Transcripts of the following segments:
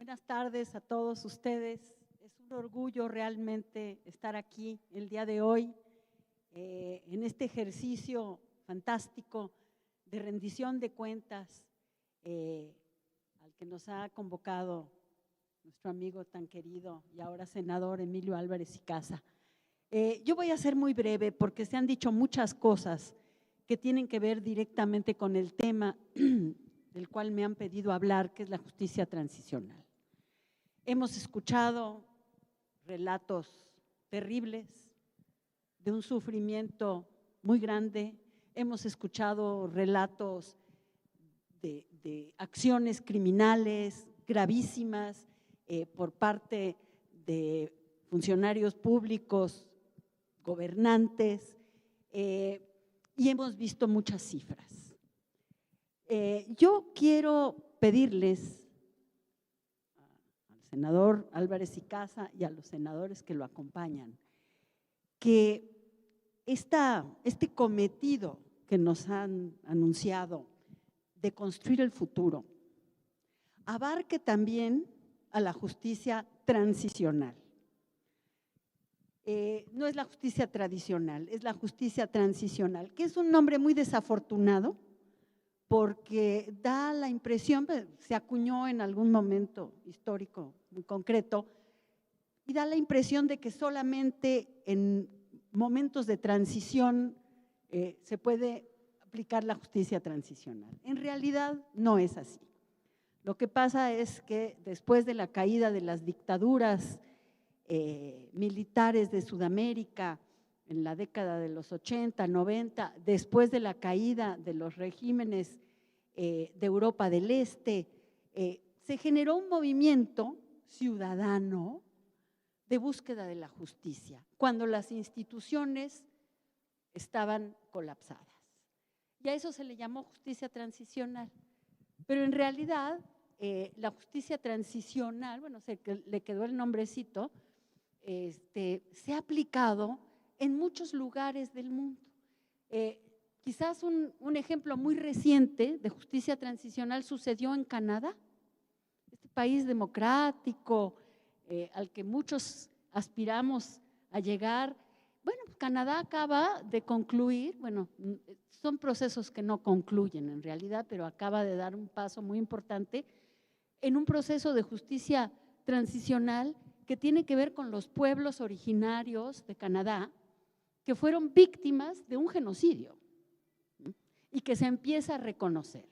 Buenas tardes a todos ustedes. Es un orgullo realmente estar aquí el día de hoy en este ejercicio fantástico de rendición de cuentas al que nos ha convocado nuestro amigo tan querido y ahora senador Emilio Álvarez y Casa. Yo voy a ser muy breve porque se han dicho muchas cosas que tienen que ver directamente con el tema del cual me han pedido hablar, que es la justicia transicional. Hemos escuchado relatos terribles de un sufrimiento muy grande, hemos escuchado relatos de acciones criminales gravísimas por parte de funcionarios públicos, gobernantes, y hemos visto muchas cifras. Yo quiero pedirles al senador Álvarez y Casa y a los senadores que lo acompañan que este cometido que nos han anunciado de construir el futuro abarque también a la justicia transicional. No es la justicia tradicional, es la justicia transicional, que es un nombre muy desafortunado porque da la impresión, se acuñó en algún momento histórico muy concreto, y da la impresión de que solamente en momentos de transición se puede aplicar la justicia transicional. En realidad no es así. Lo que pasa es que después de la caída de las dictaduras militares de Sudamérica en la década de los 80, 90, después de la caída de los regímenes de Europa del Este, se generó un movimiento ciudadano de búsqueda de la justicia, cuando las instituciones estaban colapsadas. Y a eso se le llamó justicia transicional. Pero en realidad, la justicia transicional, bueno, le quedó el nombrecito, se ha aplicado en muchos lugares del mundo. Quizás un ejemplo muy reciente de justicia transicional sucedió en Canadá, este país democrático al que muchos aspiramos a llegar. Bueno, Canadá acaba de concluir, bueno, son procesos que no concluyen en realidad, pero acaba de dar un paso muy importante en un proceso de justicia transicional que tiene que ver con los pueblos originarios de Canadá que fueron víctimas de un genocidio y que se empieza a reconocer.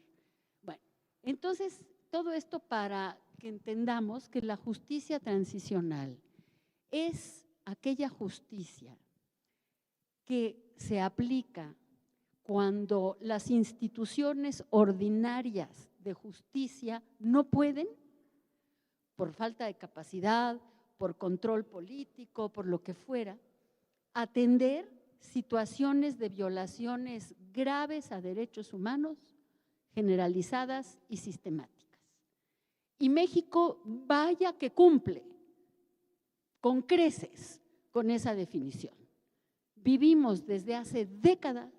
Bueno, entonces todo esto para que entendamos que la justicia transicional es aquella justicia que se aplica cuando las instituciones ordinarias de justicia no pueden, por falta de capacidad, por control político, por lo que fuera, atender situaciones de violaciones graves a derechos humanos, generalizadas y sistemáticas. Y México, vaya que cumple con creces con esa definición. Vivimos desde hace décadas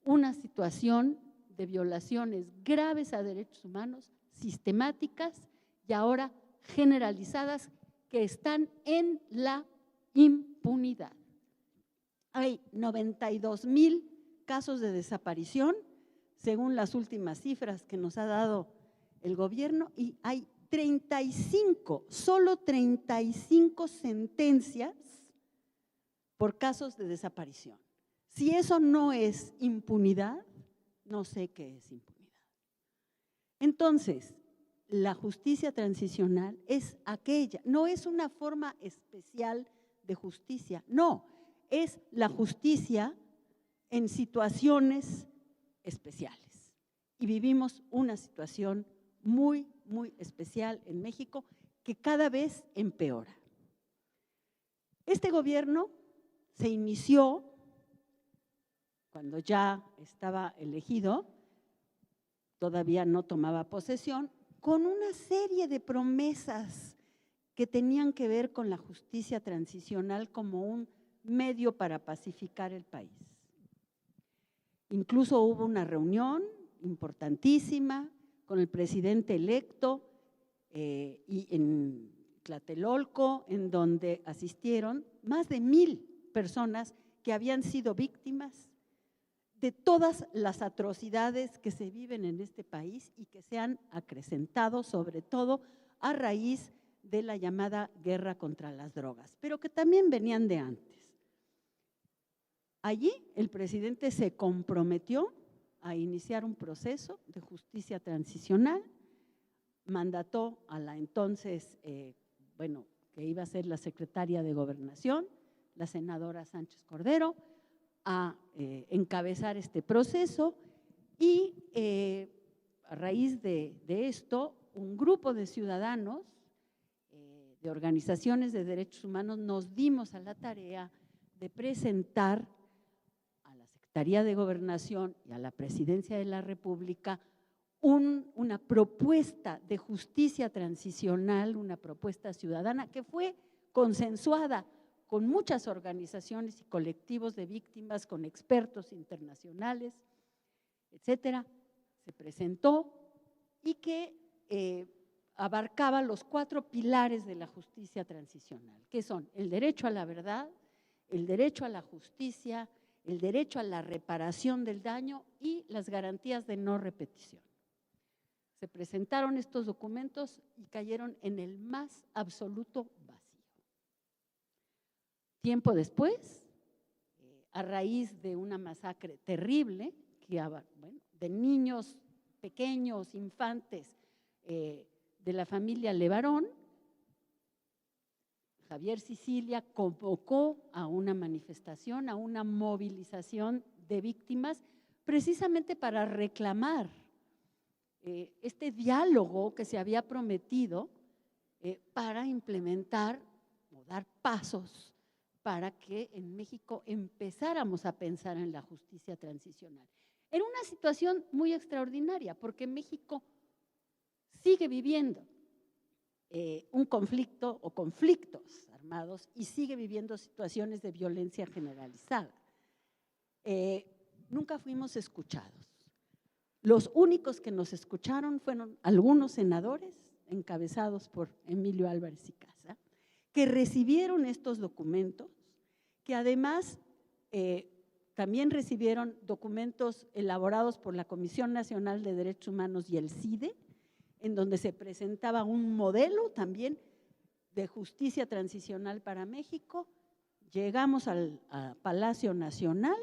una situación de violaciones graves a derechos humanos, sistemáticas y ahora generalizadas, que están en la impunidad. Hay 92,000 casos de desaparición, según las últimas cifras que nos ha dado el gobierno, y hay 35, solo 35 sentencias por casos de desaparición. Si eso no es impunidad, no sé qué es impunidad. Entonces, la justicia transicional es aquella, no es una forma especial de justicia, no, es la justicia en situaciones especiales. Y vivimos una situación muy, muy especial en México que cada vez empeora. Este gobierno se inició cuando ya estaba elegido, todavía no tomaba posesión, con una serie de promesas que tenían que ver con la justicia transicional como un medio para pacificar el país. Incluso hubo una reunión importantísima con el presidente electo y en Tlatelolco, en donde asistieron más de 1,000 personas que habían sido víctimas de todas las atrocidades que se viven en este país y que se han acrecentado, sobre todo a raíz de la llamada guerra contra las drogas, pero que también venían de antes. Allí el presidente se comprometió a iniciar un proceso de justicia transicional, mandató a la entonces, que iba a ser la secretaria de Gobernación, la senadora Sánchez Cordero, a encabezar este proceso y a raíz de esto, un grupo de ciudadanos, de organizaciones de derechos humanos, nos dimos a la tarea de presentar a la Secretaría de Gobernación y a la Presidencia de la República una propuesta de justicia transicional, una propuesta ciudadana que fue consensuada con muchas organizaciones y colectivos de víctimas, con expertos internacionales, etcétera. Se presentó y que abarcaba los 4 pilares de la justicia transicional, que son el derecho a la verdad, el derecho a la justicia, el derecho a la reparación del daño y las garantías de no repetición. Se presentaron estos documentos y cayeron en el más absoluto vacío. Tiempo después, a raíz de una masacre terrible, de niños pequeños, infantes, de la familia Levarón, Javier Sicilia convocó a una manifestación, a una movilización de víctimas, precisamente para reclamar este diálogo que se había prometido para implementar o dar pasos para que en México empezáramos a pensar en la justicia transicional. En una situación muy extraordinaria, porque México sigue viviendo un conflicto o conflictos armados y sigue viviendo situaciones de violencia generalizada. Nunca fuimos escuchados. Los únicos que nos escucharon fueron algunos senadores, encabezados por Emilio Álvarez y Casa, que recibieron estos documentos, que además también recibieron documentos elaborados por la Comisión Nacional de Derechos Humanos y el CIDE, en donde se presentaba un modelo también de justicia transicional para México. Llegamos al Palacio Nacional,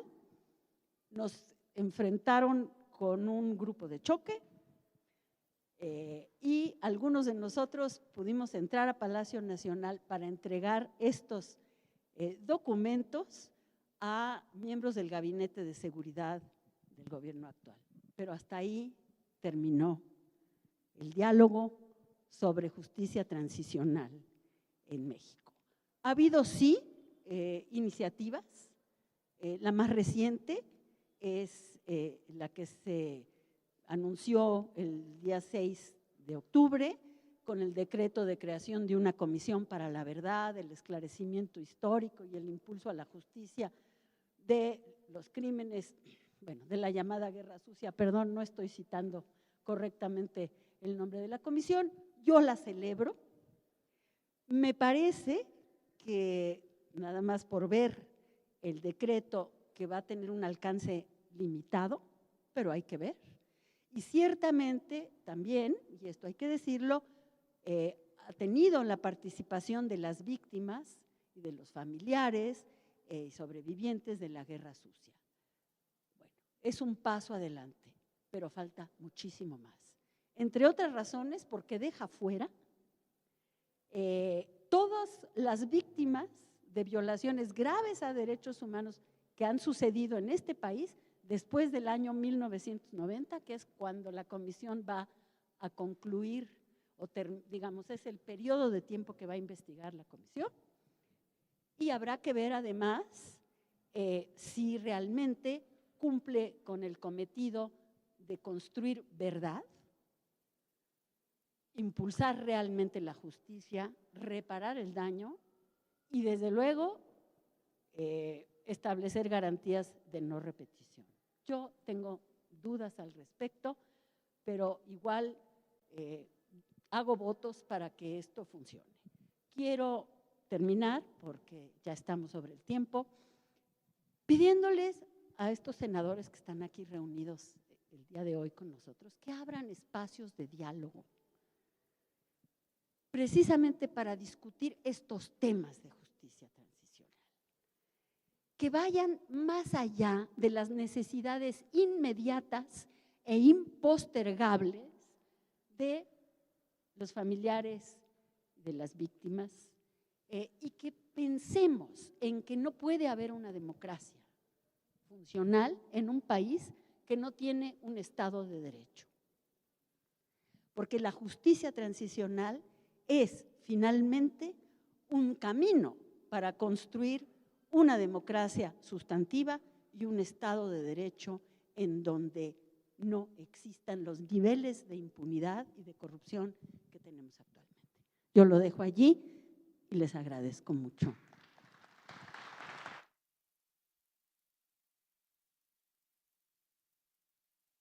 nos enfrentaron con un grupo de choque y algunos de nosotros pudimos entrar a Palacio Nacional para entregar estos documentos a miembros del Gabinete de Seguridad del gobierno actual. Pero hasta ahí terminó el diálogo sobre justicia transicional en México. Ha habido, sí, iniciativas. La más reciente es la que se anunció el día 6 de octubre con el decreto de creación de una comisión para la verdad, el esclarecimiento histórico y el impulso a la justicia de los crímenes, de la llamada Guerra Sucia. Perdón, no estoy citando correctamente el nombre de la comisión. Yo la celebro. Me parece que nada más por ver el decreto, que va a tener un alcance limitado, pero hay que ver. Y ciertamente también, y esto hay que decirlo, ha tenido la participación de las víctimas y de los familiares y sobrevivientes de la Guerra Sucia. Bueno, es un paso adelante, pero falta muchísimo más. Entre otras razones, porque deja fuera todas las víctimas de violaciones graves a derechos humanos que han sucedido en este país después del año 1990, que es cuando la comisión va a concluir, digamos, es el periodo de tiempo que va a investigar la comisión. Y habrá que ver además si realmente cumple con el cometido de construir verdad, impulsar realmente la justicia, reparar el daño y desde luego establecer garantías de no repetición. Yo tengo dudas al respecto, pero igual hago votos para que esto funcione. Quiero terminar, porque ya estamos sobre el tiempo, pidiéndoles a estos senadores que están aquí reunidos el día de hoy con nosotros, que abran espacios de diálogo, precisamente para discutir estos temas de justicia transicional, que vayan más allá de las necesidades inmediatas e impostergables de los familiares de las víctimas, y que pensemos en que no puede haber una democracia funcional en un país que no tiene un Estado de Derecho. Porque la justicia transicional es finalmente un camino para construir una democracia sustantiva y un Estado de Derecho en donde no existan los niveles de impunidad y de corrupción que tenemos actualmente. Yo lo dejo allí y les agradezco mucho.